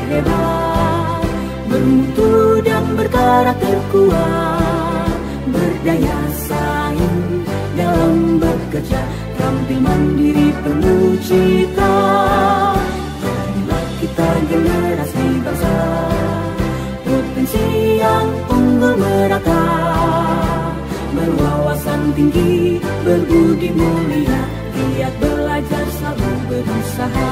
hebat, bermutu dan berkarakter kuat, berdaya saing dalam bekerja, terampil mandiri penuh cita. Jadilah kita generasi bangsa, potensi yang unggul merata, berwawasan tinggi, berbudi mulia, giat belajar selalu berusaha.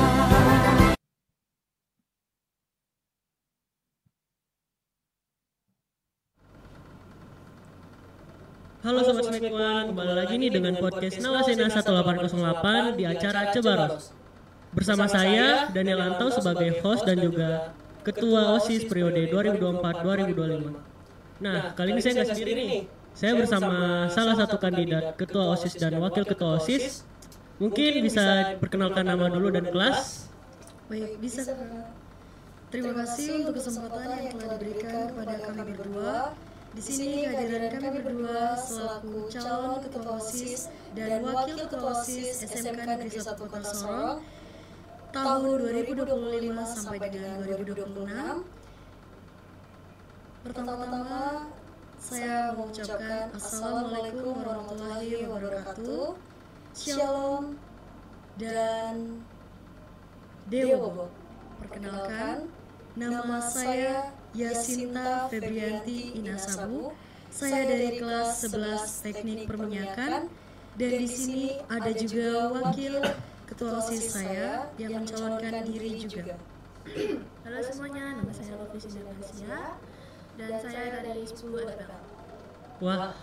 Halo Sobat Smekwan, kembali lagi nih dengan podcast Nawasena 1808 di acara Cebaros. Bersama saya, Daniel Antau sebagai host dan juga Ketua OSIS periode 2024-2025. Nah, kali ini saya nggak sendiri nih. Saya bersama salah satu kandidat Ketua OSIS dan Wakil Ketua OSIS. Mungkin bisa perkenalkan nama dulu dan kelas. Baik, bisa Kak. Terima kasih untuk kesempatan yang telah diberikan kepada kami berdua. Di sini kehadiran kami berdua selaku calon ketua OSIS dan wakil ketua OSIS SMK Negeri 1 Kota Sorong tahun 2025 sampai dengan 2026. Pertama-tama saya mengucapkan Assalamualaikum warahmatullahi wabarakatuh, Shalom dan Dewo. Perkenalkan, nama saya Yasinta Febrianti Inasabu. Saya dari kelas 11 Teknik Perminyakan, dan di sini ada juga wakil ketua OSIS saya yang mencalonkan diri juga. Halo semuanya, nama saya Lovis Indonesia dan saya dari 10 FL. Wah,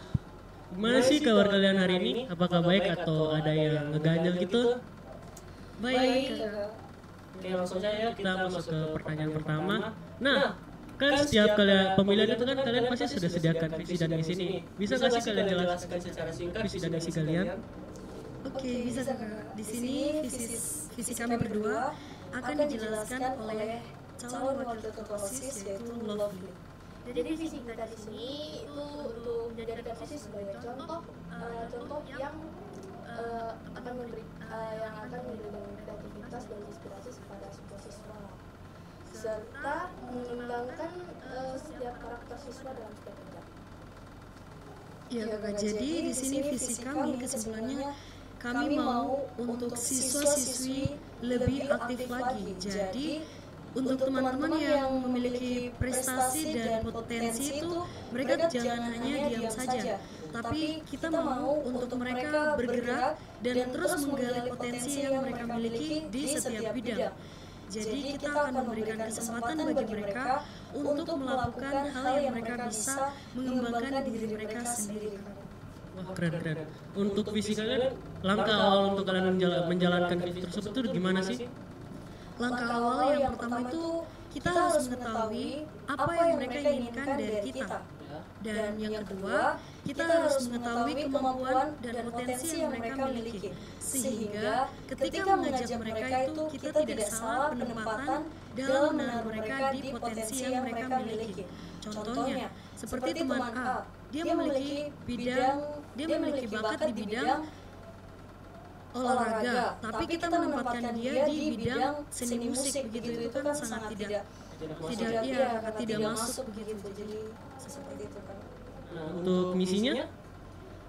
gimana sih kabar kalian hari ini? Apakah baik atau ada yang ngeganjel gitu? Baik. Oke, langsung saja kita masuk ke pertanyaan pertama. Nah, kan setiap kalian pemilihan itu kan kalian pasti sudah sediakan visi dan misi nih. Bisa nggak sih kalian jelaskan secara singkat visi dan misi kalian? Oke, bisa Kak. Di sini visi kami berdua akan dijelaskan oleh calon wakil ketua OSIS yaitu Lovely. Jadi visi kita di sini itu untuk menjadikan OSIS sebagai contoh yang akan memberikan kreativitas dan inspirasi kepada semua siswa, serta mengembangkan setiap karakter siswa dalam setiap bidang. Ya Kak, jadi di sini visi kami kesimpulannya kami mau untuk siswa-siswi lebih aktif lagi. Jadi untuk teman-teman yang memiliki prestasi dan potensi itu mereka jangan hanya diam saja, tapi kita mau untuk mereka bergerak dan terus menggali potensi yang mereka miliki di setiap bidang. Jadi kita akan memberikan kesempatan bagi mereka untuk melakukan hal yang mereka bisa mengembangkan diri mereka sendiri. Wah, keren. Untuk visi kalian, langkah awal untuk kalian menjalankan visi tersebut itu gimana sih? Langkah awal yang pertama itu kita harus mengetahui apa yang mereka inginkan dari kita. Dan yang kedua, kita harus mengetahui kemampuan dan potensi yang mereka miliki. Sehingga ketika mengajak mereka itu kita tidak salah penempatan dalam menahan mereka di potensi yang mereka miliki. Contohnya, seperti teman A, dia memiliki bakat di bidang olahraga, tapi kita menempatkan dia di bidang seni musik, begitu itu kan sangat tidak masuk begitu. Jadi seperti itu kan. Nah, untuk misinya?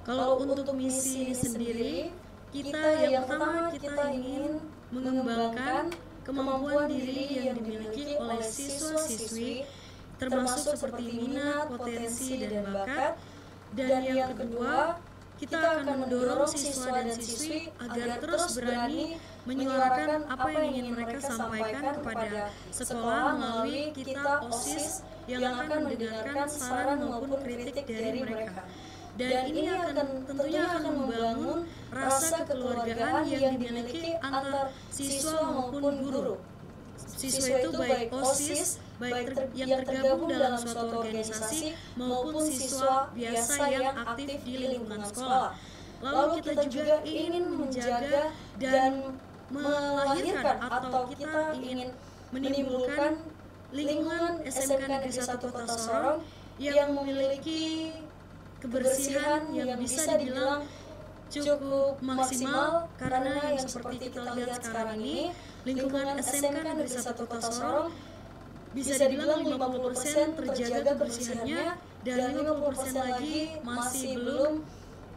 Kalau untuk misi sendiri, yang pertama kita ingin mengembangkan kemampuan diri yang dimiliki oleh siswa-siswi, termasuk seperti minat, potensi, dan bakat. Dan yang kedua, kita akan mendorong siswa dan siswi agar terus berani menyuarakan apa yang ingin mereka sampaikan kepada sekolah melalui kita OSIS yang akan mendengarkan saran maupun kritik dari mereka. Dan ini tentunya akan membangun rasa kekeluargaan yang dimiliki antar siswa maupun guru. Siswa itu baik OSIS, yang tergabung dalam suatu organisasi maupun siswa biasa yang aktif di lingkungan sekolah. Lalu kita juga ingin menjaga dan melahirkan atau kita ingin menimbulkan lingkungan SMK Negeri 1 Kota Sorong yang memiliki kebersihan yang bisa dibilang cukup maksimal, karena yang seperti kita lihat sekarang ini lingkungan SMK Negeri 1 Kota Sorong bisa dibilang 50% terjaga kebersihannya dan 50% lagi masih belum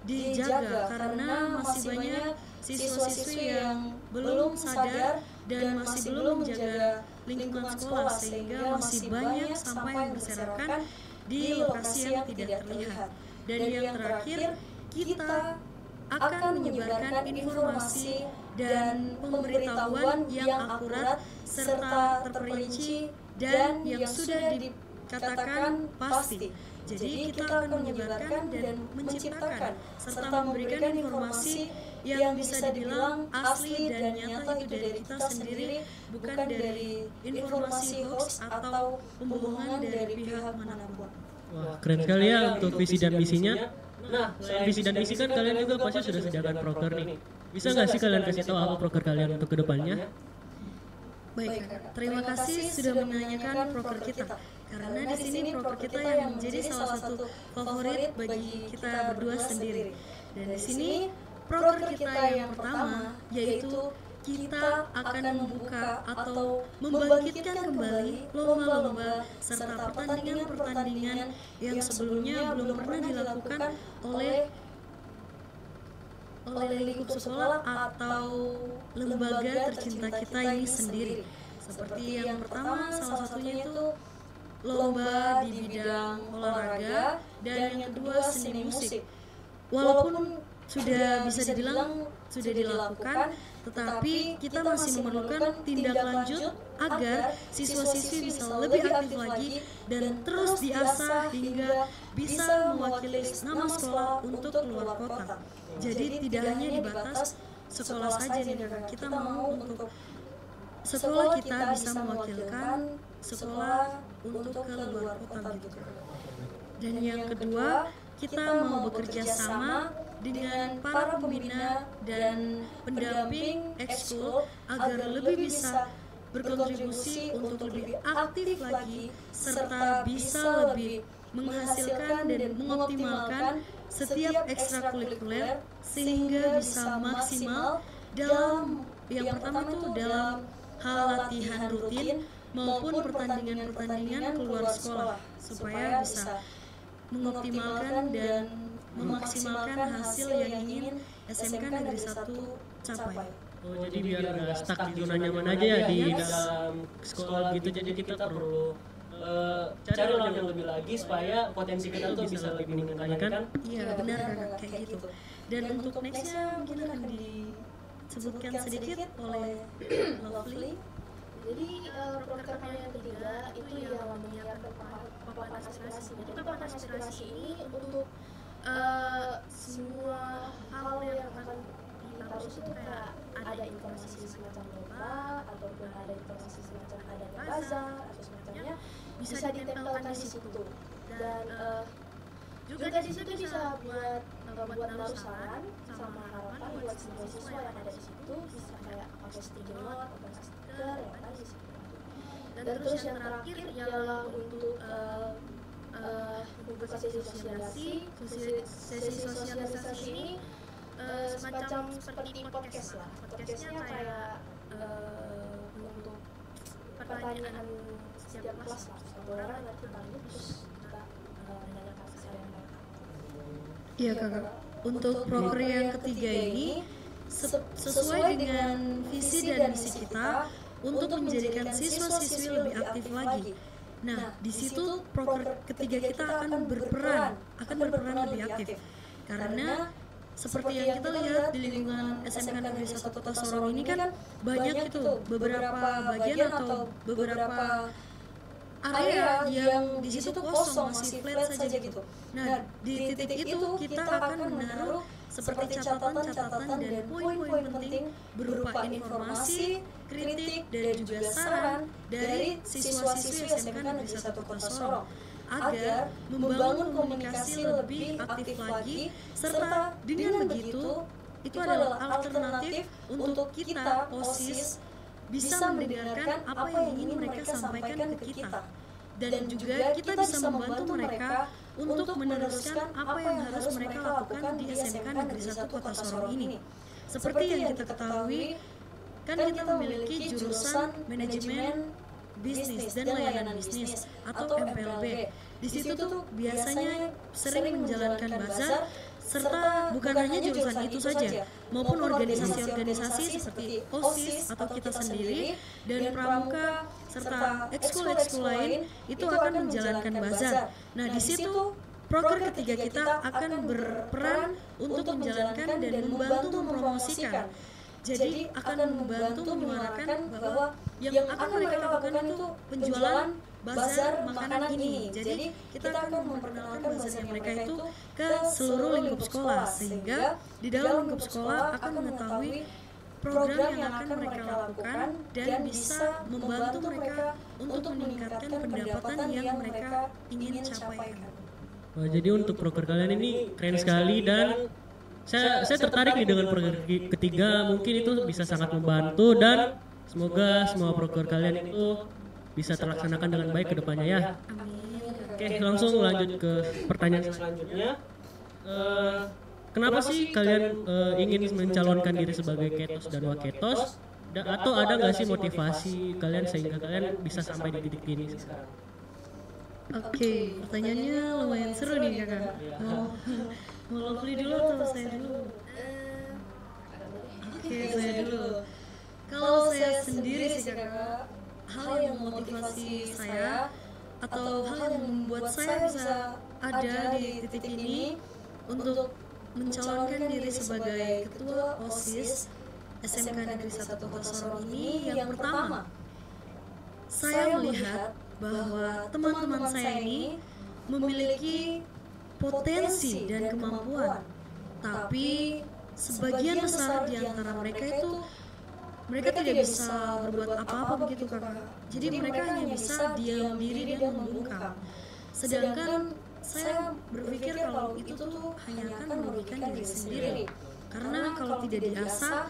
dijaga karena masih banyak siswa-siswi yang belum sadar dan masih belum menjaga lingkungan sekolah sehingga masih banyak sampah yang berserakan di lokasi yang tidak terlihat. Dan yang terakhir, kita akan menyebarkan informasi dan pemberitahuan yang akurat serta terperinci dan yang sudah dikatakan pasti. Jadi kita akan menyebarkan dan menciptakan serta memberikan informasi yang bisa dibilang asli dan nyata itu dari kita sendiri, bukan dari informasi hoax atau pembohongan dari pihak manapun. Wah, keren sekali ya untuk visi dan misinya. Nah, selain visi dan misi kan kalian juga pasti sudah sediakan proker nih. Bisa nggak sih kalian kasih tahu apa proker kalian untuk kedepannya? Baik, terima kasih sudah menanyakan proker kita. Karena di sini proker kita yang menjadi salah satu favorit bagi kita berdua sendiri. Dan di sini proker kita yang pertama yaitu kita akan membuka atau membangkitkan kembali lomba-lomba serta pertandingan-pertandingan yang sebelumnya belum pernah dilakukan oleh lingkup sekolah atau lembaga tercinta kita ini sendiri. Seperti yang pertama, salah satunya itu lomba di bidang olahraga dan yang kedua seni musik. Walaupun sudah bisa dibilang sudah dilakukan, tetapi kita masih memerlukan tindak lanjut agar siswa-siswi bisa lebih aktif lagi dan terus diasah hingga bisa mewakili nama sekolah untuk keluar kota. Jadi tidak hanya dibatas sekolah saja nih, kita mau untuk sekolah kita bisa mewakilkan sekolah untuk ke luar kota gitu. Dan yang kedua, kita mau bekerja sama dengan para pembina dan pendamping ekskul agar lebih bisa berkontribusi untuk lebih aktif lagi serta bisa lebih menghasilkan dan mengoptimalkan setiap ekstrakurikuler sehingga bisa maksimal dalam yang pertama itu dalam hal latihan rutin maupun pertandingan-pertandingan keluar sekolah supaya bisa mengoptimalkan dan memaksimalkan hasil yang ingin SMK Negeri 1 capai. Oh, jadi biar nggak stuck di zona nyaman aja ya di dalam sekolah gitu. Jadi kita perlu cari orang yang lebih lagi supaya potensi kita tuh bisa lebih meningkatkan kan? Iya benar kayak gitu. Dan untuk nextnya mungkin akan disebutkan sedikit oleh Lovely. Jadi program yang ketiga itu yang menyiapkan papan aspirasi. Jadi papan aspirasi ini untuk semua hal yang akan ditaruh itu kayak ada informasi semacam lomba ataupun ada informasi semacam ada bazar atau semacamnya bisa ditempelkan di situ. Dan juga di situ bisa buat naruh saran sama harapan buat siswa yang ada di situ, bisa kayak pakai sticky note atau stiker yang ada di situ. Dan terus yang terakhir ialah untuk membuka sesi sosialisasi ini semacam seperti podcast lah. Podcastnya kayak untuk pertanyaan setiap kelas lah. Satu orang nanti tanya terus kita menanyakan sesuai yang mereka. Iya kakak. Untuk proker yang ketiga ini sesuai dengan visi dan misi kita untuk menjadikan siswa-siswi lebih aktif lagi. Nah, di situ proker ketiga kita akan berperan lebih aktif. Karena seperti yang kita lihat di lingkungan SMK Negeri 1 Kota Sorong ini kan banyak itu beberapa bagian atau beberapa area yang di situ kosong masih flat saja gitu. Nah, di titik itu kita akan menaruh seperti catatan-catatan dan poin-poin penting berupa informasi, kritik, dan juga saran dari siswa-siswi SMK Negeri 1 Kota Sorong agar membangun komunikasi lebih aktif lagi serta dengan begitu itu adalah alternatif untuk kita OSIS bisa mendengarkan apa yang ingin mereka sampaikan ke kita dan juga kita bisa membantu mereka untuk meneruskan apa yang harus mereka lakukan di SMK Negeri 1 Kota Sorong ini. Seperti yang kita ketahui, kan kita memiliki jurusan manajemen bisnis dan layanan bisnis atau MPLB. Di situ tuh biasanya sering menjalankan bazar, serta bukan hanya jurusan itu saja, maupun organisasi-organisasi seperti OSIS atau kita sendiri dan pramuka serta ekskul-ekskul lain itu akan menjalankan bazar. Nah, di situ proker ketiga kita akan berperan untuk menjalankan dan membantu mempromosikan. Jadi akan membantu menyuarakan bahwa yang akan mereka lakukan itu penjualan bazar makanan ini. Jadi kita akan memperkenalkan bazar mereka itu ke seluruh lingkup sekolah, sehingga di dalam lingkup sekolah akan mengetahui program yang akan mereka lakukan dan bisa membantu mereka untuk meningkatkan pendapatan yang mereka ingin capai. Wah, jadi untuk proker kalian ini keren sekali dan saya tertarik nih dengan proker ketiga, mungkin itu bisa sangat membantu dan semoga semua proker kalian itu bisa terlaksanakan dengan baik ke depannya ya. Oke, langsung lanjut ke pertanyaan selanjutnya. Kenapa sih kalian ingin mencalonkan diri sebagai ketos dan waketos? Atau ada nggak sih motivasi kalian sehingga kalian bisa sampai di titik ini sekarang? Oke, pertanyaannya lumayan seru nih kakak. Mau Lovely dulu atau saya dulu? Oke, saya dulu. Kalau saya sendiri sih kakak, hal yang memotivasi saya atau hal yang membuat saya bisa ada di titik ini untuk mencalonkan diri sebagai ketua OSIS SMK Negeri 1 Kota Sorong ini, yang pertama, saya melihat bahwa teman-teman saya ini memiliki potensi dan kemampuan, tapi sebagian besar di antara mereka itu mereka tidak bisa berbuat apa-apa begitu kakak. Jadi mereka hanya bisa diam diri dan membungkam. Sedangkan saya berpikir kalau itu tuh hanya akan merugikan diri sendiri, karena kalau tidak diasah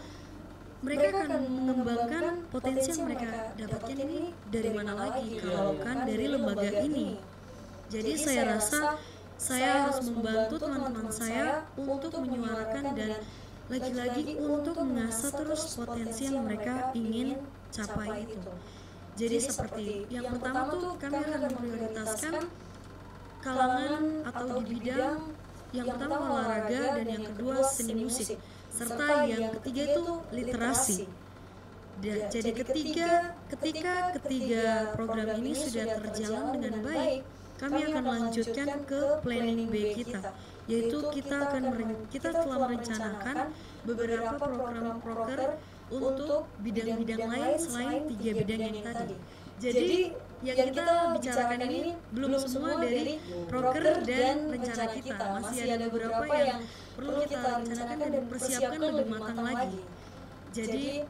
mereka akan mengembangkan potensi yang mereka dapatkan ini dari mana lagi kalau bukan dari lembaga ini. Jadi saya rasa saya harus membantu teman-teman saya untuk menyuarakan dan lagi-lagi untuk mengasah terus potensi yang mereka ingin capai itu. Jadi seperti yang pertama tuh kami akan memprioritaskan kalangan atau di bidang yang pertama olahraga dan yang kedua seni musik, serta yang ketiga itu literasi. Jadi ketika ketiga program ini sudah terjalan dengan baik, kami akan lanjutkan ke planning B kita, yaitu kita telah merencanakan beberapa program-proker untuk bidang-bidang lain selain 3 bidang yang tadi. Jadi yang kita bicarakan ini belum semua dari proker dan rencana kita, masih ada beberapa yang perlu kita rencanakan dan persiapkan lebih matang lagi. Jadi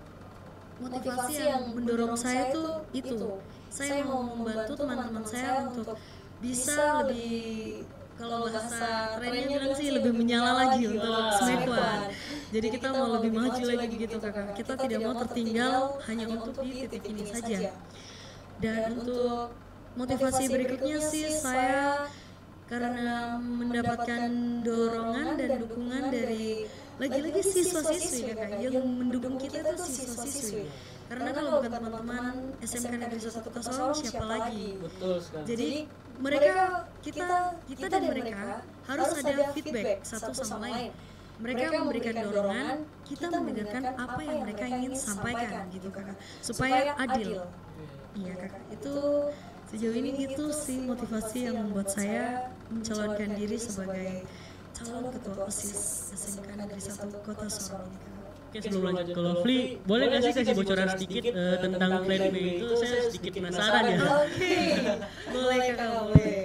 motivasi yang mendorong saya tuh itu, saya mau membantu teman-teman saya untuk bisa lebih, kalau bahasa kerennya bilang sih lebih menyala lagi untuk Smekwan. Jadi kita mau lebih maju lagi gitu kakak. Kita tidak mau tertinggal hanya untuk di titik ini saja. Dan untuk motivasi berikutnya sih saya karena mendapatkan dorongan dan dukungan dari lagi-lagi siswa-siswi kakak, yang mendukung kita itu siswa-siswi. Karena kalau bukan teman-teman SMK Negeri 1 Kota Sorong siapa lagi? Betul sekali. Jadi mereka, kita dan mereka harus ada feedback satu sama lain. Mereka memberikan dorongan, kita mendengarkan apa yang mereka ingin sampaikan gitu kakak, supaya adil. Iya kakak, itu sejauh ini itu sih motivasi yang membuat saya mencalonkan diri sebagai calon ketua OSIS SMK Negeri 1 Kota Sorong ini kakak. Oke, sebelum lanjut ke Lovely, boleh nggak sih kasih bocoran sedikit tentang plan B itu? Saya sedikit penasaran ya. Oke, boleh kakak, boleh.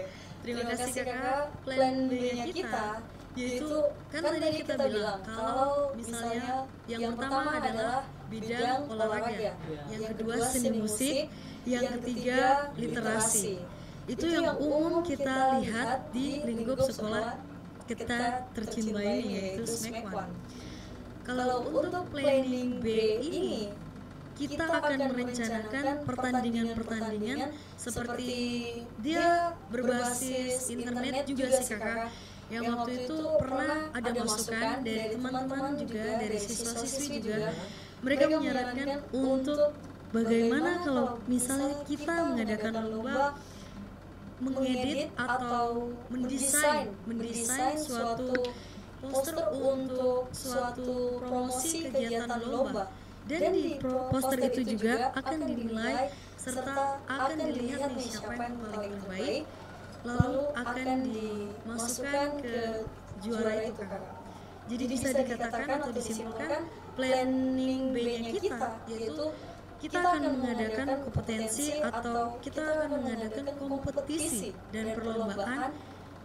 Terima kasih kakak. Plan B-nya kita yaitu kan tadi kita bilang kalau misalnya yang pertama adalah bidang olahraga, yang kedua seni musik, yang ketiga literasi. Itu yang umum kita lihat di lingkup sekolah kita tercinta ini, yaitu Smekwan. Kalau untuk planning B ini, kita akan merencanakan pertandingan-pertandingan seperti dia berbasis internet juga sih kakak. Yang waktu itu pernah ada masukan dari teman-teman juga, dari siswa-siswi juga. Mereka menyarankan untuk bagaimana kalau misalnya kita mengadakan lomba mengedit atau mendesain suatu poster untuk suatu promosi kegiatan lomba, dan di poster itu juga akan dinilai serta akan dilihat nih siapa yang paling terbaik, lalu akan dimasukkan ke juara itu, Kakak. Jadi bisa dikatakan atau disimpulkan planning B-nya kita yaitu kita akan mengadakan kompetensi atau kita akan mengadakan kompetisi dan perlombaan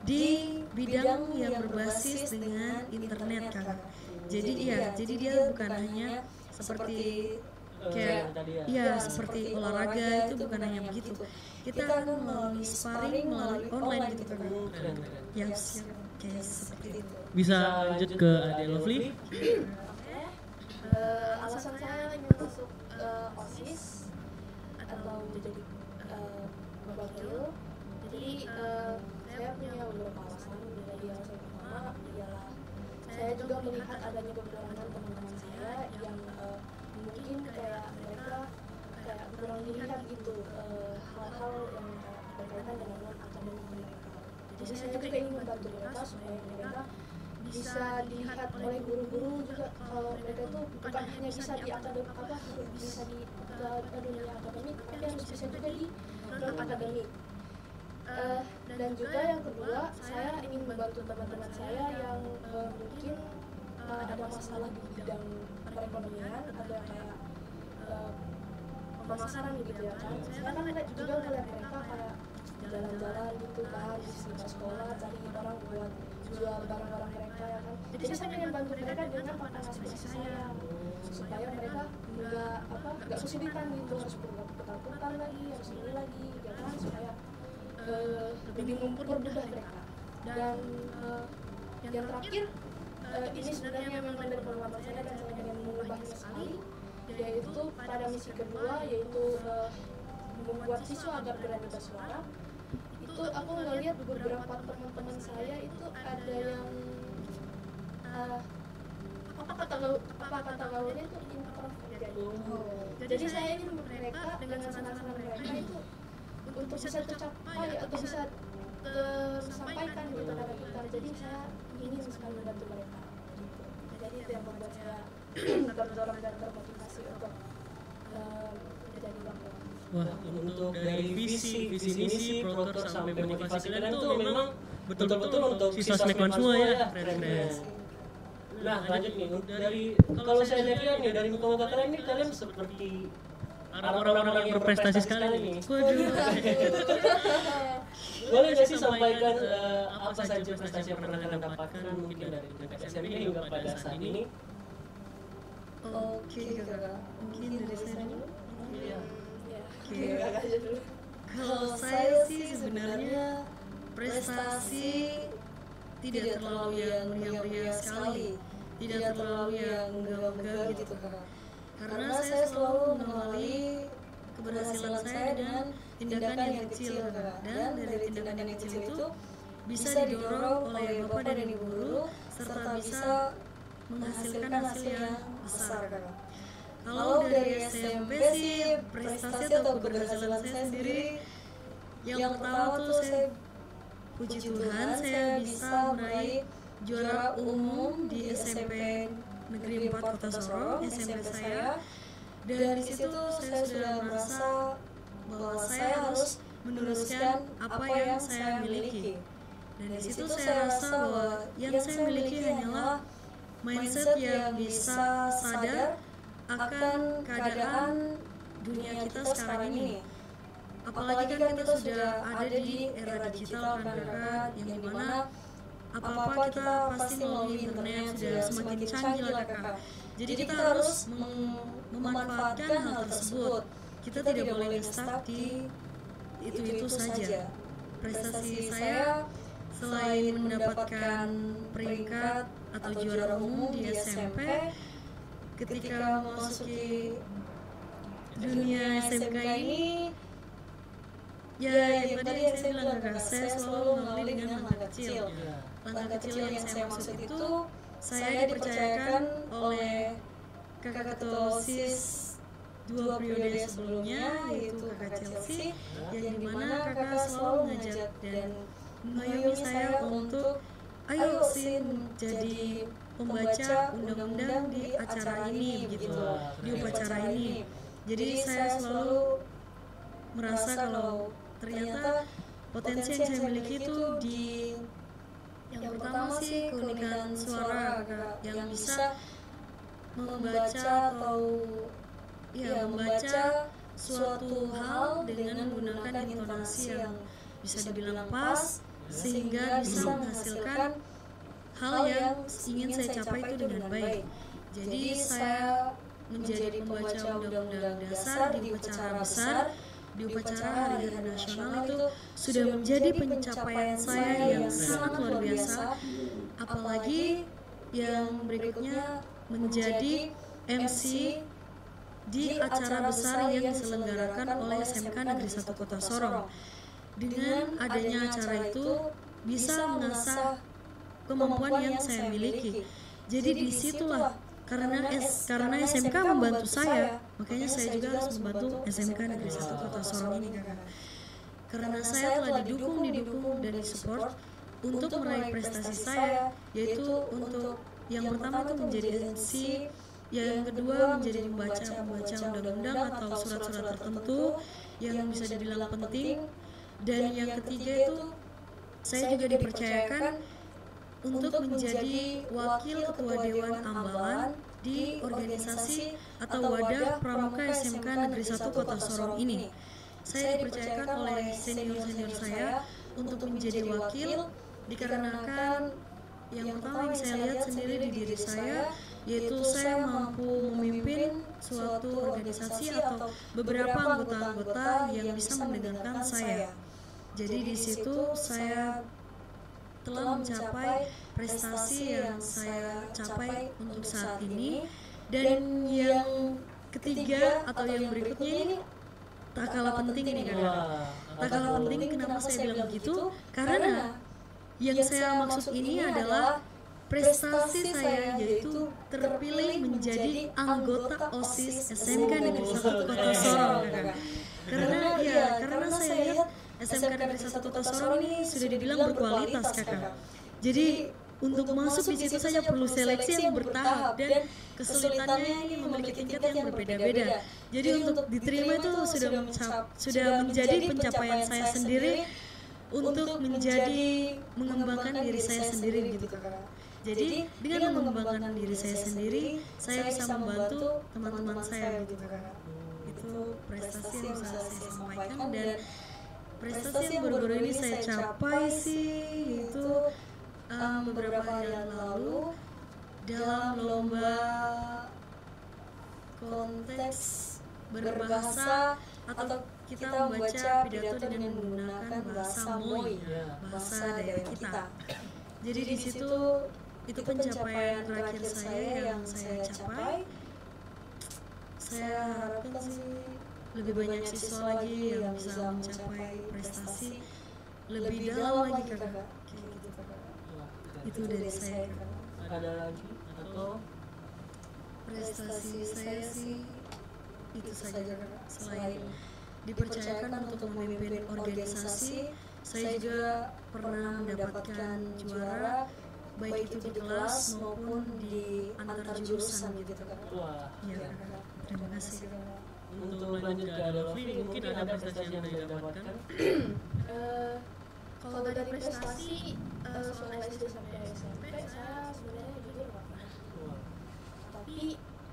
di bidang yang berbasis dengan internet, Kakak. Jadi dia bukan hanya seperti kayak seperti olahraga, itu bukan hanya begitu. Kita akan melalui sparring melalui online gitu, Kakak. Ya, kayak seperti itu. Bisa lanjut ke Ade Lovely. Alasan saya ingin masuk OSIS atau jadi wakil. Jadi saya punya beberapa alasan. Dari alasan pertama ialah saya juga melihat adanya beberapa teman-teman saya yang mungkin kayak mereka kayak kurang dilihat gitu hal-hal yang berkaitan dengan non-akademik mereka. Jadi saya juga ingin membantu mereka supaya mereka bisa dilihat oleh guru-guru juga kalau mereka itu bukan hanya bisa di akademik bisa di dunia akademik, tapi harus bisa juga di non-akademik. Dan juga yang kedua, saya ingin membantu teman-teman saya yang mungkin ada masalah di bidang perekonomian, ada kayak pemasaran gitu ya kan. Saya kan juga ngeliat mereka kayak jalan-jalan gitu kan di sekolah, cari orang buat jual barang-barang mereka ya kan. Jadi saya ingin bantu mereka dengan partnership saya supaya mereka nggak kesulitan gitu, harus berketakutan lagi, harus ini lagi ya kan, supaya lebih mempermudah mereka. Dan yang terakhir ini sebenarnya memang dari pengalaman saya dan saya ingin mengubahnya sekali, yaitu pada misi kedua yaitu membuat siswa agar berani bersuara. Itu aku ngelihat beberapa teman-teman saya itu ada yang apa kata gaulnya itu introvert. Jadi saya ingin mereka dengan saran-saran mereka itu untuk bisa tercapai atau bisa tersampaikan gitu dalam kita. Jadi saya ingin sekali membantu mereka. Jadi itu yang membuat saya terdorong dan termotivasi untuk menjadi wakil. Wah, untuk dari visi misi, proker sampai motivasi kalian itu memang betul-betul untuk siswa Smackman semua ya, keren-keren. Nah, lanjut nih, dari kalau saya lihat nih dari muka kalian ini kalian seperti orang-orang yang berprestasi sekali nih. Waduh. Boleh nggak sih sampaikan apa saja prestasi yang pernah kalian dapatkan mungkin dari SMP hingga pada saat ini? Oke, Kakak. Mungkin dari saya dulu. Iya. Kalau saya sih sebenarnya prestasi tidak terlalu yang meriah-meriah sekali, tidak terlalu yang megah-megah gitu, Kakak. Karena saya selalu mengawali keberhasilan saya dengan tindakan yang kecil, Kakak. Dan dari tindakan yang kecil itu bisa didorong oleh Bapak dan Ibu guru serta bisa menghasilkan hasil yang besar, Kakak. Kalau dari SMP sih prestasi atau keberhasilan saya sendiri, yang pertama tuh saya puji Tuhan saya bisa meraih juara umum di SMP Negeri 4 Kota Sorong, SMP saya. Dan di situ saya sudah merasa bahwa saya harus meneruskan apa yang saya miliki. Dan di situ saya rasa bahwa yang saya miliki hanyalah mindset yang bisa sadar akan keadaan dunia kita sekarang ini. Apalagi kan kita sudah ada di era digital kan, Kakak, yang dimana apa-apa kita pasti melalui internet sudah semakin canggih lah, Kakak. Jadi kita harus memanfaatkan hal tersebut. Kita tidak boleh stuck di itu saja. Prestasi saya selain mendapatkan peringkat atau juara umum di SMP, ketika memasuki dunia SMK ini, ya yang tadi saya bilang, Kakak, saya selalu mengawali dengan langkah kecil. Langkah kecil yang saya maksud itu, saya dipercayakan oleh Kakak Ketua OSIS 2 periode sebelumnya, yaitu kakak Chelsea, yang dimana kakak selalu ngajak dan mengayomi saya untuk ayo Sin jadi pembaca undang-undang di acara ini gitu, di upacara ini. Jadi saya selalu merasa kalau ternyata potensi yang saya miliki itu di yang pertama sih keunikan suara kakak, yang bisa membaca atau ya membaca suatu hal dengan menggunakan intonasi yang bisa dibilang pas sehingga bisa menghasilkan hal yang ingin saya capai itu dengan baik. Jadi saya menjadi pembaca undang-undang dasar di upacara besar, di upacara hari-hari nasional itu sudah menjadi pencapaian saya yang sangat luar biasa. Apalagi yang berikutnya menjadi MC di acara besar yang diselenggarakan oleh SMK Negeri 1 Kota Sorong. Dengan adanya acara itu bisa mengasah kemampuan yang saya miliki. Jadi disitulah karena SMK membantu saya, makanya saya juga harus membantu SMK Negeri 1 Kota Sorong ini kakak. Karena saya telah didukung dan disupport untuk meraih prestasi saya, yaitu untuk yang pertama itu menjadi MC, yang kedua menjadi pembaca undang-undang atau surat-surat tertentu yang bisa dibilang penting, dan yang ketiga itu saya juga dipercayakan untuk menjadi wakil ketua Dewan Ambalan di organisasi atau wadah pramuka SMK Negeri 1 Kota Sorong ini. Saya dipercayakan oleh senior-senior saya untuk menjadi wakil dikarenakan yang pertama yang saya lihat sendiri di diri saya, yaitu saya mampu memimpin suatu organisasi atau beberapa anggota-anggota yang bisa mendengarkan saya. Jadi di situ saya telah mencapai prestasi yang saya capai untuk saat ini. Dan yang ketiga atau yang berikutnya ini tak kalah penting nih kakak. Tak kalah penting, kenapa saya bilang begitu? Karena yang saya maksud ini adalah prestasi saya, yaitu terpilih menjadi anggota OSIS SMK Negeri 1 Kota Sorong kakak. Karena saya lihat SMK Negeri 1 Kota Sorong ini sudah dibilang berkualitas kakak. Jadi untuk masuk di situ saja perlu seleksi yang bertahap dan kesulitannya ini memiliki tingkat yang berbeda-beda. Jadi untuk diterima itu sudah menjadi pencapaian saya sendiri untuk mengembangkan diri saya sendiri gitu kakak. Jadi dengan mengembangkan diri saya sendiri, saya bisa membantu teman-teman saya gitu kakak. Itu prestasi yang bisa saya sampaikan, dan prestasi yang baru-baru ini saya capai sih itu beberapa hari yang lalu dalam lomba konteks berbahasa atau kita membaca pidato dengan menggunakan bahasa Moi, bahasa daerah kita. Jadi di situ itu pencapaian terakhir saya yang saya capai. Saya harapkan sih lebih banyak siswa lagi yang bisa mencapai prestasi lebih dalam lagi kakak. Gitu, kakak. Itu dari saya kakak. Ada lagi atau prestasi saya sih itu saja kakak. Selain dipercayakan untuk memimpin organisasi, saya juga pernah mendapatkan juara baik itu di kelas maupun di antar jurusan gitu kakak. wah, Ya kakak. Terima kasih kakak. untuk lanjut ke Adolfi, mungkin ada prestasi yang didapatkan? Kalau dari prestasi soal SD sampai SMP saya sebenarnya jujur nggak pernah. Tapi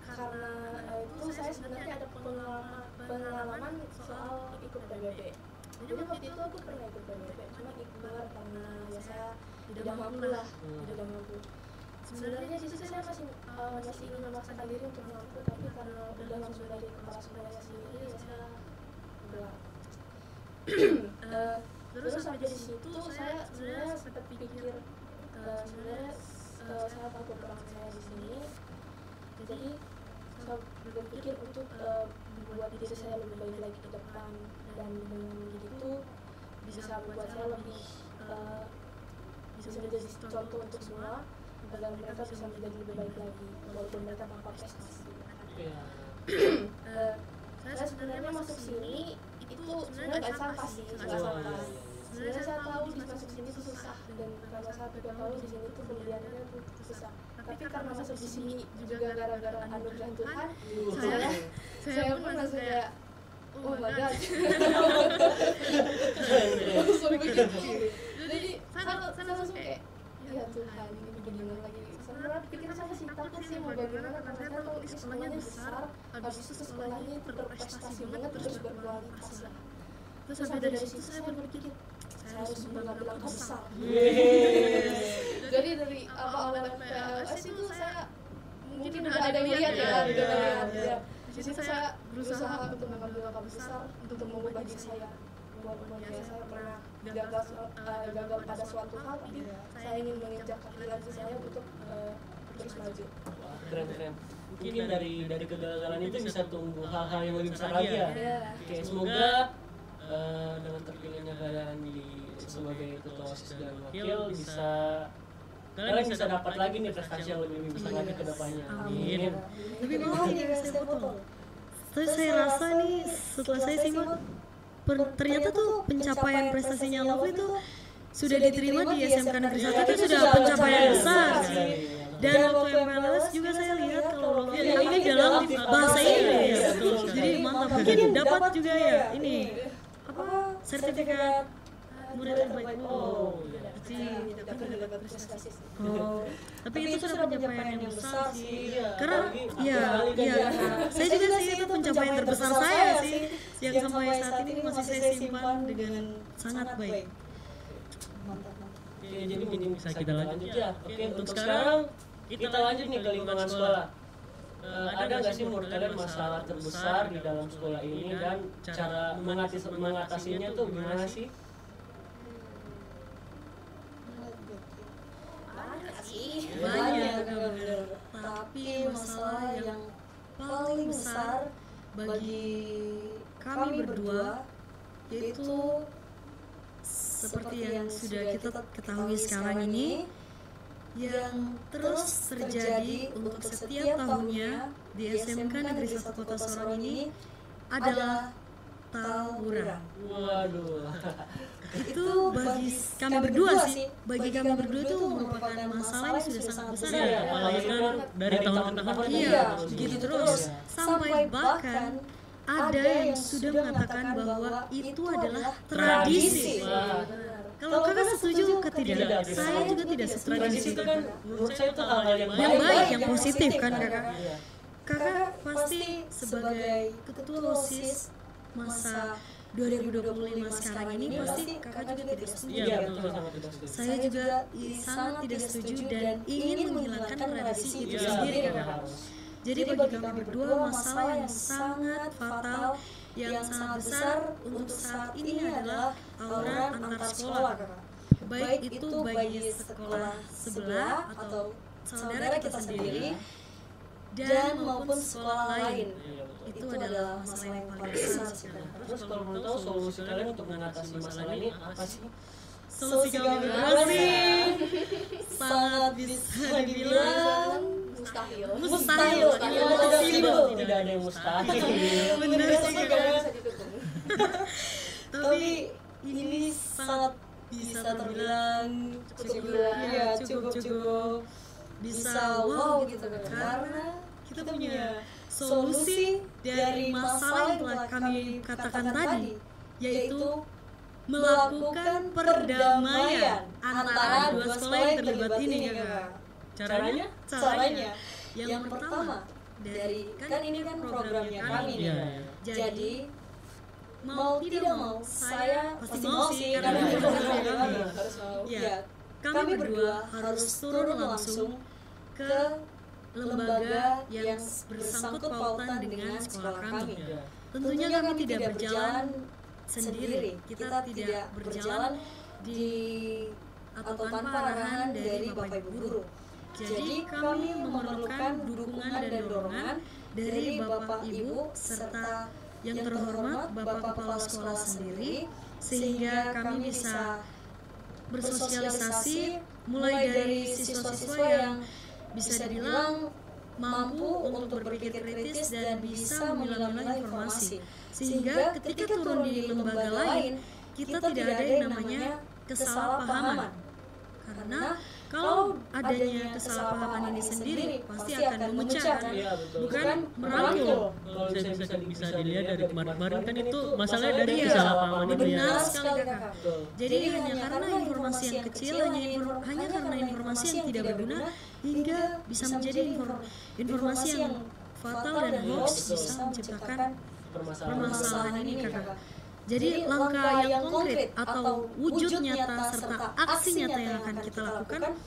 karena itu saya sebenarnya ada pengalaman soal ikut PBB. Jadi waktu itu aku pernah ikut PBB, cuma ikut karena ya saya tidak mampu lah, tidak mampu. Sebenarnya di situ saya masih ingin memaksakan diri untuk mampu, tapi karena udah langsung dari kepala sekolah sendiri ya saya udah. Terus sampai di situ saya sebenarnya sempat pikir sebenarnya saya takut orang saya di sini, jadi saya berpikir untuk membuat diri saya lebih baik lagi ke depan, dan dengan begitu bisa membuat saya lebih bisa menjadi contoh untuk semua agar mereka bisa menjadi lebih baik lagi walaupun mereka tanpa prestasi. saya sebenarnya masuk sini itu sebenarnya nggak sampah sih, nggak sampah. Sebenarnya saya tahu di masuk sini itu susah, dan karena saya juga tahu di sini tuh pembeliannya tuh susah. Tapi karena masuk di sini juga gara-gara anugerah Tuhan, saya pun langsung kayak oh my god. Langsung begitu. Jadi saya langsung kayak ya Tuhan, ini benar lagi. Sebenarnya pikir saya sih takut sih mau bagaimana, karena saya tahu ini sekolahnya besar, habis itu sekolahnya itu berprestasi banget, terus berkualitas lah. Terus sampai dari situ saya berpikir saya harus mengambil langkah besar. Jadi dari awal PLS itu saya mungkin udah ada yang lihat ya. Di situ saya berusaha untuk mengambil langkah besar untuk mengubah diri saya. Walaupun saya pernah gagal pada suatu hal, tapi saya ingin menginjak kaki lagi saya untuk terus maju. Keren. Mungkin dari kegagalan itu bisa tumbuh hal-hal yang lebih besar lagi ya. Oke, semoga dengan terpilihnya kalian sebagai ketua OSIS dan wakil kalian bisa dapat lagi nih prestasi yang lebih besar lagi ke depannya. Amin. Tapi maaf ini saya potong. Terus saya rasa nih setelah saya simak ternyata tuh pencapaian prestasinya Lovely itu sudah diterima di SMK Negeri 1 itu sudah pencapaian besar sih. Dan waktu MPLS juga saya lihat kalau Lovely ini dalam bahasa Inggris. Jadi mantap, mungkin dapat juga ya ini sertifikat murid terbaik. Tapi itu sudah pencapaian yang besar sih. Karena saya juga sih itu pencapaian terbesar saya sih, yang sampai saat ini masih saya simpan dengan sangat baik. Oke, jadi mungkin bisa kita lanjut ya. Oke, untuk sekarang kita lanjut nih ke lingkungan sekolah. Ada nggak sih menurut kalian masalah terbesar di dalam sekolah ini dan cara mengatasinya tuh gimana sih? Banyak, tapi masalah yang paling besar bagi kami berdua yaitu seperti yang sudah kita ketahui sekarang ini, yang terus terjadi untuk setiap tahunnya di SMK Negeri 1 Kota Sorong ini adalah tawuran. Waduh. Itu bagi kami berdua itu merupakan masalah yang sudah sangat besar ya. Apalagi kan dari tahun ke tahun begitu terus sampai bahkan ada yang sudah mengatakan bahwa itu adalah tradisi. Kalau kakak setuju ke tidak? Saya juga tidak setuju. Tradisi itu kan menurut saya itu hal yang baik, yang positif kan kakak. Kakak pasti sebagai ketua OSIS masa 2025 sekarang ini pasti kakak juga tidak setuju. Iya, betul, sangat tidak setuju. Saya juga sangat tidak setuju dan ingin menghilangkan tradisi itu sendiri kakak. Jadi bagi kami berdua masalah yang sangat fatal, yang sangat besar untuk saat ini adalah tawuran antar sekolah kakak. Baik itu bagi sekolah sebelah atau saudara kita sendiri dan maupun sekolah lain. Itu adalah masalah yang paling besar sekarang. Terus kalau mau tahu solusi kalian untuk mengatasi masalah ini apa sih? Solusi kami berdua sih sangat bisa dibilang mustahil. Tidak ada yang mustahil. Benar sih kakak. Tapi ini sangat bisa terbilang cukup bisa wow gitu kan, karena kita punya solusi dari masalah yang telah kami katakan tadi, yaitu melakukan perdamaian antara dua sekolah yang terlibat ini kakak. Caranya? Yang pertama dari kan ini kan programnya kami nih. Jadi mau tidak mau saya pasti mau sih karena ini programnya kami. Ya, kami berdua harus turun langsung ke lembaga yang bersangkut pautan dengan sekolah kami. Tentunya kami tidak berjalan sendiri, kita tidak berjalan di atau tanpa arahan dari Bapak Ibu Guru. Jadi kami memerlukan dukungan dan dorongan dari Bapak Ibu serta yang terhormat Bapak Kepala Sekolah sendiri, sehingga kami bisa bersosialisasi mulai dari siswa-siswa yang bisa dibilang mampu untuk berpikir kritis dan bisa memilah-milah informasi. Sehingga ketika turun di lembaga lain, kita tidak ada yang namanya kesalahpahaman. Karena kalau adanya kesalahpahaman ini sendiri pasti akan memecah, bukan merangkul. Kalau bisa dilihat dari kemarin-kemarin kan itu masalahnya dari kesalahpahaman itu ya. Benar sekali kakak. Jadi hanya karena informasi yang kecil, hanya karena informasi yang tidak berguna, hingga bisa menjadi informasi yang fatal dan hoax bisa menciptakan permasalahan ini kakak. Jadi langkah yang konkret atau wujud nyata serta aksi nyata yang akan kita lakukan,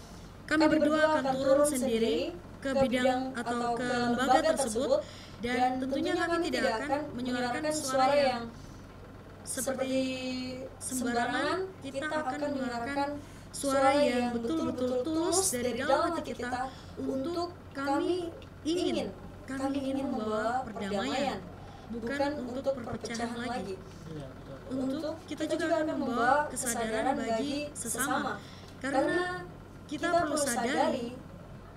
kami berdua akan turun sendiri ke bidang atau ke lembaga tersebut, dan tentunya kami tidak akan menyuarakan suara yang seperti sembarangan. Kita akan menyuarakan suara yang betul-betul tulus dari dalam hati kita untuk kami ingin membawa perdamaian, bukan untuk perpecahan lagi. Untuk kita juga akan membawa kesadaran bagi sesama, karena kita perlu sadari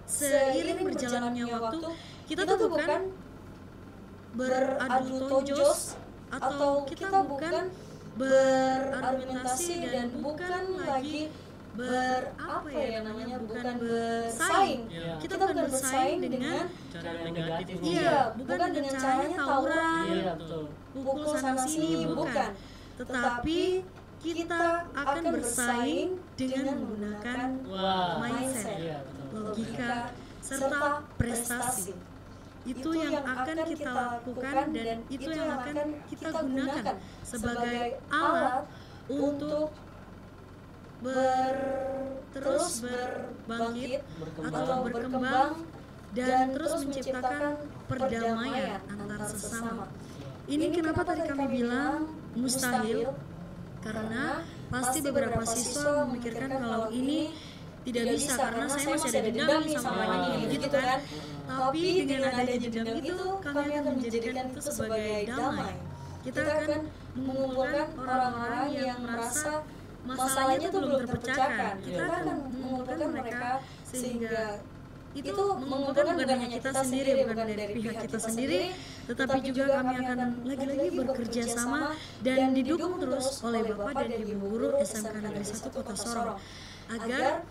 seiring berjalannya waktu kita tuh bukan beradu tonjos atau kita bukan berargumentasi dan bukan lagi bukan bersaing. Kita bukan bersaing dengan Cara negatif. bukan dengan caranya tawuran, pukul sana sini, bukan. Tetapi kita akan bersaing dengan menggunakan mindset, logika, serta prestasi. Itu yang akan kita lakukan dan itu yang akan kita gunakan sebagai alat untuk terus berbangkit atau berkembang dan terus menciptakan perdamaian antara sesama. Ini kenapa tadi kami bilang mustahil, karena pasti beberapa siswa memikirkan kalau ini tidak bisa karena saya masih ada dendam nih sama orang ini, begitu kan? Tapi dengan adanya dendam itu, kami akan menjadikan itu sebagai damai. Kita akan mengumpulkan orang-orang yang merasa masalahnya itu belum terpecahkan. Kita akan mengumpulkan mereka sehingga itu mengumpulkan bukan hanya kita sendiri, bukan dari pihak kita sendiri, tetapi juga kami akan lagi-lagi bekerja sama dan didukung terus oleh Bapak dan Ibu Guru SMK Negeri 1 Kota Sorong agar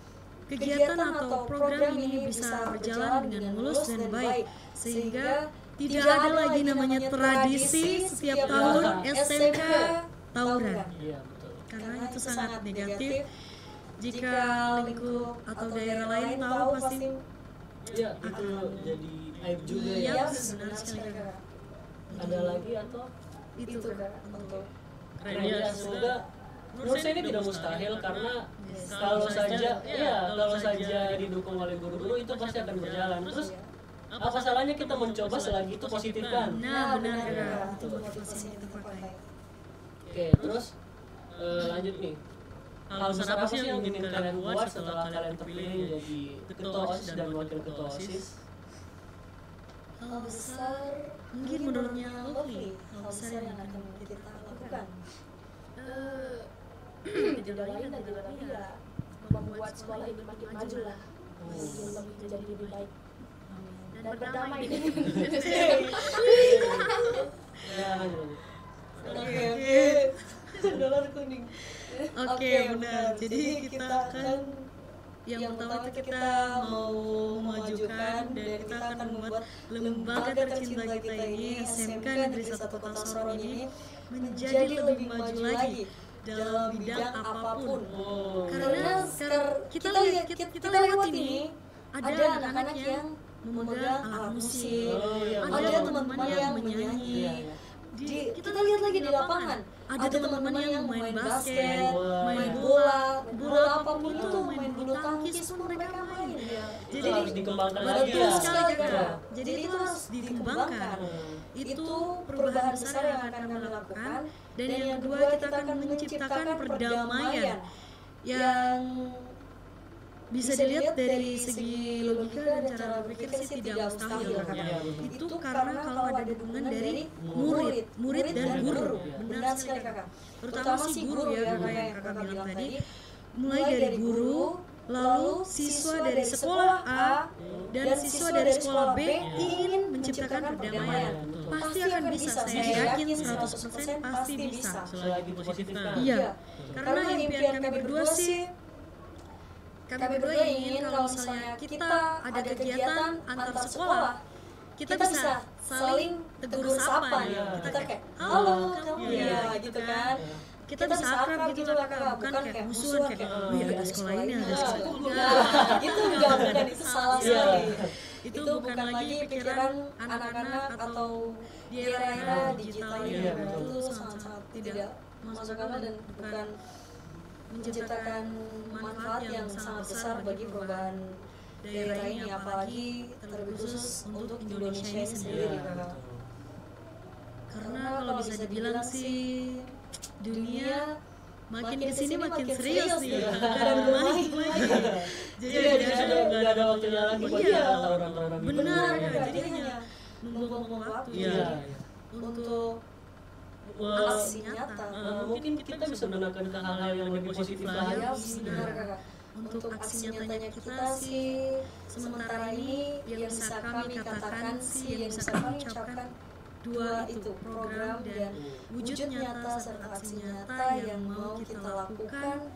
kegiatan atau program ini bisa berjalan dengan mulus dan baik, sehingga tidak ada lagi namanya tradisi setiap tahun SMK tawuran, karena itu sangat negatif. Jika lingkup atau daerah lain tahu pasti itu jadi aib juga ya. Benar sekali kakak. Ada lagi atau Itu kakak. Keren ya, semoga menurut saya ini tidak mustahil karena kalau saja didukung oleh guru-guru itu pasti akan berjalan. Terus apa salahnya kita mencoba selagi itu positif kan? Nah benar kakak, itu motivasi yang kita pakai. Oke, terus lanjut nih. Hal besar apa sih yang ingin kalian buat setelah kalian terpilih menjadi ketua OSIS dan wakil ketua OSIS? Hal besar mungkin menurutnya Lutfi, hal besar yang akan kita lakukan. Tidak lain dan tidak lebih ya membuat sekolah ini makin maju lah, menjadi lebih baik dan berdamai. Oke, benar. Jadi kita akan yang pertama itu kita mau memajukan dan kita akan membuat lembaga tercinta kita ini, SMK Negeri 1 Kota Sorong ini, menjadi lebih maju lagi dalam bidang apapun. Karena kita lewat ini ada anak-anak yang memegang alat musik, ada teman-teman yang menyanyi. Kita lihat lagi di lapangan, ada teman-teman yang main basket, main bola apapun itu, main bulu tangkis pun mereka main. Jadi harus dikembangkan lagi ya. Sekali kakak. Jadi itu harus dikembangkan. Itu perubahan besar yang akan kami lakukan. Dan yang kedua, kita akan menciptakan perdamaian yang bisa dilihat dari segi logika dan cara berpikir sih tidak mustahil kakak. Itu karena kalau ada dukungan dari murid dan guru. Benar sekali kakak. Terutama si guru ya kakak yang kakak bilang tadi. Mulai dari guru, lalu siswa dari sekolah A dan siswa dari sekolah B ingin menciptakan perdamaian, pasti akan bisa. Saya yakin 100% pasti bisa. Selagi positifnya. Iya, karena impian kami berdua sih, kami berdua ingin kalau misalnya kita ada kegiatan antar sekolah, kita bisa saling tegur sapa, kita kayak halo kamu ya gitu kan. Kita bisa akrab gitu lah kakak, bukan kayak musuhan kayak, wih ada sekolah ini, ada sekolah itu. Itu enggak, bukan, itu salah sekali. Itu bukan lagi pikiran anak-anak atau di era digital ini. Itu sangat-sangat tidak masuk akal dan bukan menciptakan manfaat yang sangat besar bagi perubahan daerah ini, apalagi terlebih khusus untuk Indonesia ini sendiri kakak. Karena kalau bisa dibilang sih dunia makin kesini makin serius nih, gak ada main lagi. Jadi nggak ada waktunya lagi buat orang-orang. Benar, jadi hanya membuang waktu untuk aksi nyata. Mungkin kita bisa menggunakan ke hal-hal yang lebih positif lagi. Benar kakak. Untuk aksi nyatanya kita sih sementara ini yang bisa kami katakan sih, yang bisa kami ucapkan dua itu, program dan wujud nyata serta aksi nyata yang mau kita lakukan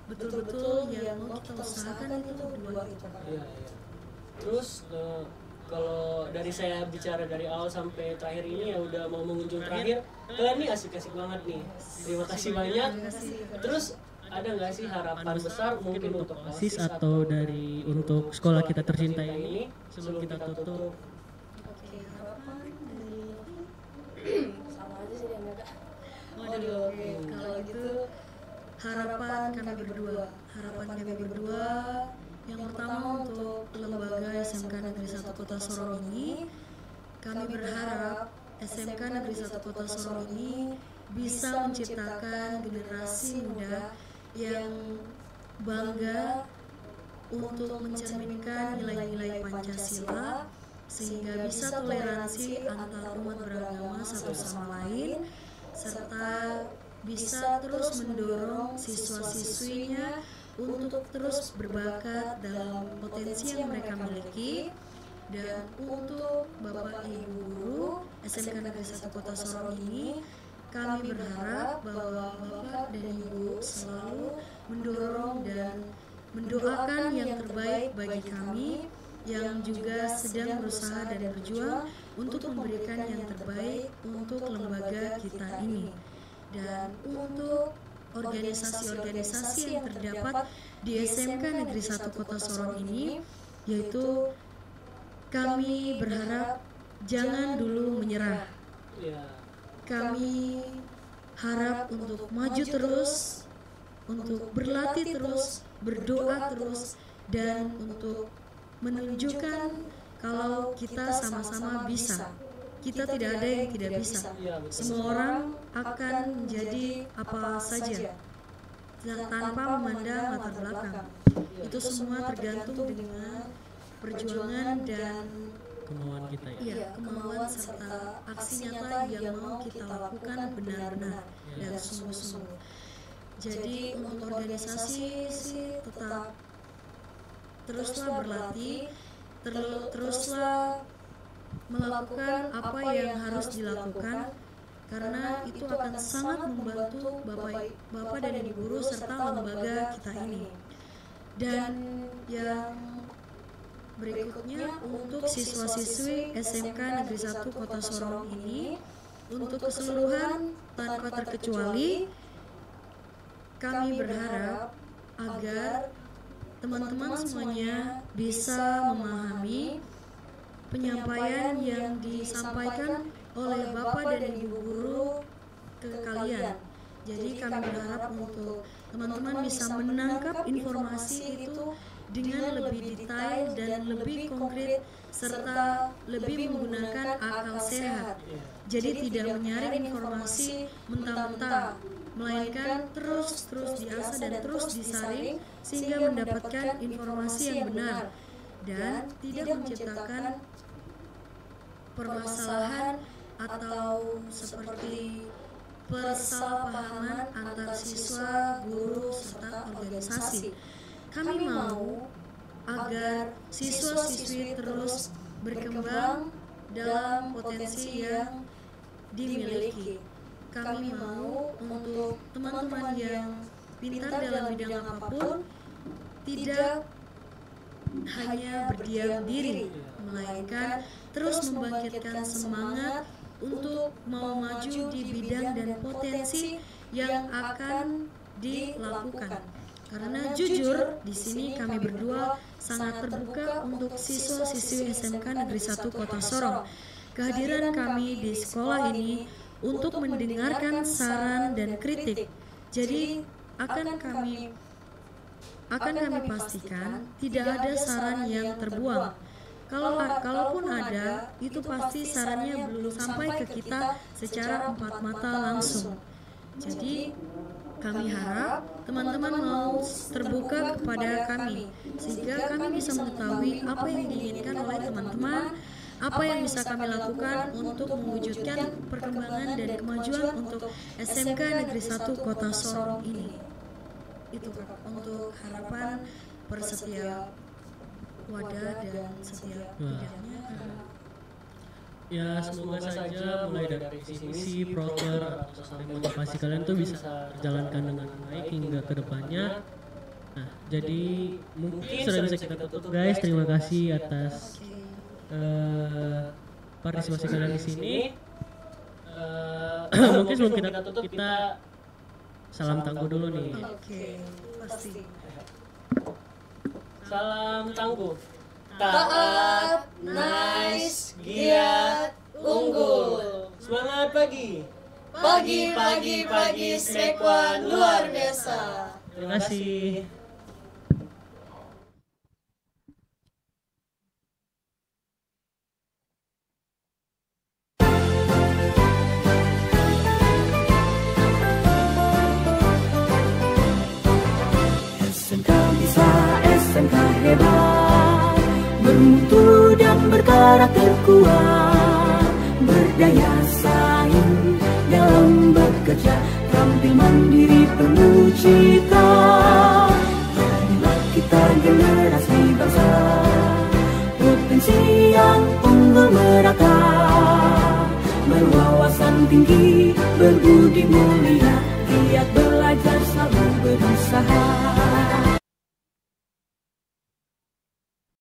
betul-betul yang mau kita usahakan itu dua itu. Terus kalau dari saya bicara dari awal sampai terakhir ini ya udah mau mengunjung terakhir, kalian nih asik-asik banget nih. Terima kasih banyak. Terus ada nggak sih harapan besar mungkin untuk OSIS atau dari untuk sekolah kita tercinta ini sebelum kita tutup? Oke, harapan dari Sama aja sih dia Kak. Waduh, oke. Kalau gitu harapan kami berdua yang pertama untuk lembaga SMK Negeri 1 Kota Sorong ini, kami berharap SMK Negeri 1 Kota Sorong ini bisa menciptakan generasi muda yang bangga untuk mencerminkan nilai-nilai Pancasila sehingga bisa toleransi antar umat beragama satu sama lain, serta bisa terus mendorong siswa-siswinya untuk terus berbakat dalam potensi yang mereka miliki. Dan untuk Bapak Ibu Guru SMK Negeri 1 Kota Sorong ini, kami berharap bahwa Bapak dan Ibu selalu mendorong dan mendoakan yang terbaik bagi kami yang juga sedang berusaha dan berjuang untuk memberikan yang terbaik untuk lembaga kita ini. Dan untuk organisasi-organisasi yang terdapat di SMK Negeri 1 Kota Sorong ini, yaitu kami berharap jangan dulu menyerah. Kami harap untuk maju terus, untuk berlatih terus, berdoa terus, dan untuk menunjukkan kalau kita sama-sama bisa. Kita tidak ada yang tidak bisa. Semua orang akan menjadi apa saja tanpa memandang latar belakang. Itu semua tergantung dengan perjuangan dan Kemauan kita ya. iya, kemauan serta aksi nyata yang mau kita lakukan benar-benar dan sungguh-sungguh. Jadi untuk organisasi sih tetap teruslah berlatih, teruslah melakukan apa yang harus dilakukan, karena itu akan sangat membantu Bapak dan Ibu guru serta lembaga kita ini. Dan yang berikutnya untuk siswa-siswi SMK Negeri 1 Kota Sorong ini, untuk keseluruhan tanpa terkecuali, kami berharap agar teman-teman semuanya bisa memahami penyampaian yang disampaikan oleh Bapak dan Ibu guru ke kalian. Jadi kami berharap untuk teman-teman bisa menangkap informasi itu dengan lebih detail dan lebih konkret serta lebih menggunakan akal sehat. Jadi tidak menyaring informasi mentah-mentah, melainkan terus diasah dan terus disaring sehingga mendapatkan informasi yang benar dan tidak menciptakan permasalahan atau seperti persalahpahaman antar siswa, guru, serta organisasi. kami mau agar siswa-siswi terus berkembang dalam potensi yang dimiliki. Kami mau untuk teman-teman yang pintar dalam bidang apapun tidak hanya berdiam diri, melainkan terus membangkitkan semangat untuk mau maju di bidang dan potensi yang akan dilakukan. Karena jujur, di sini kami berdua sangat terbuka untuk siswa-siswi SMK Negeri 1 Kota Sorong. Kehadiran kami di sekolah ini untuk mendengarkan saran dan kritik. Jadi akan kami pastikan tidak ada saran yang terbuang. Kalaupun ada, itu pasti sarannya belum sampai ke kita secara empat mata langsung. Jadi kami harap teman-teman mau terbuka kepada kami sehingga kami bisa mengetahui apa yang diinginkan oleh teman-teman, apa yang bisa kami lakukan untuk mewujudkan perkembangan dan kemajuan untuk SMK Negeri 1 Kota Sorong ini. Itu untuk harapan per setiap wadah dan setiap bidangnya. Ya semoga saja mulai dari visi misi, proker, atau sampai motivasi kalian tuh bisa terjalankan dengan baik hingga ke depannya. Nah, jadi mungkin sudah bisa kita tutup guys. Terima kasih atas partisipasi kalian di sini. Mungkin sebelum kita tutup kita salam tangguh dulu nih. Oke, pasti. Salam tangguh. Taat, nice, giat, unggul. Semangat pagi. Pagi, Smekwan luar biasa. Terima kasih. SMK bisa, SMK hebat, bermutu dan berkarakter kuat, berdaya saing dalam bekerja, tampil mandiri penuh cita. Jadilah kita generasi bangsa, potensi yang unggul merata, berwawasan tinggi, berbudi mulia.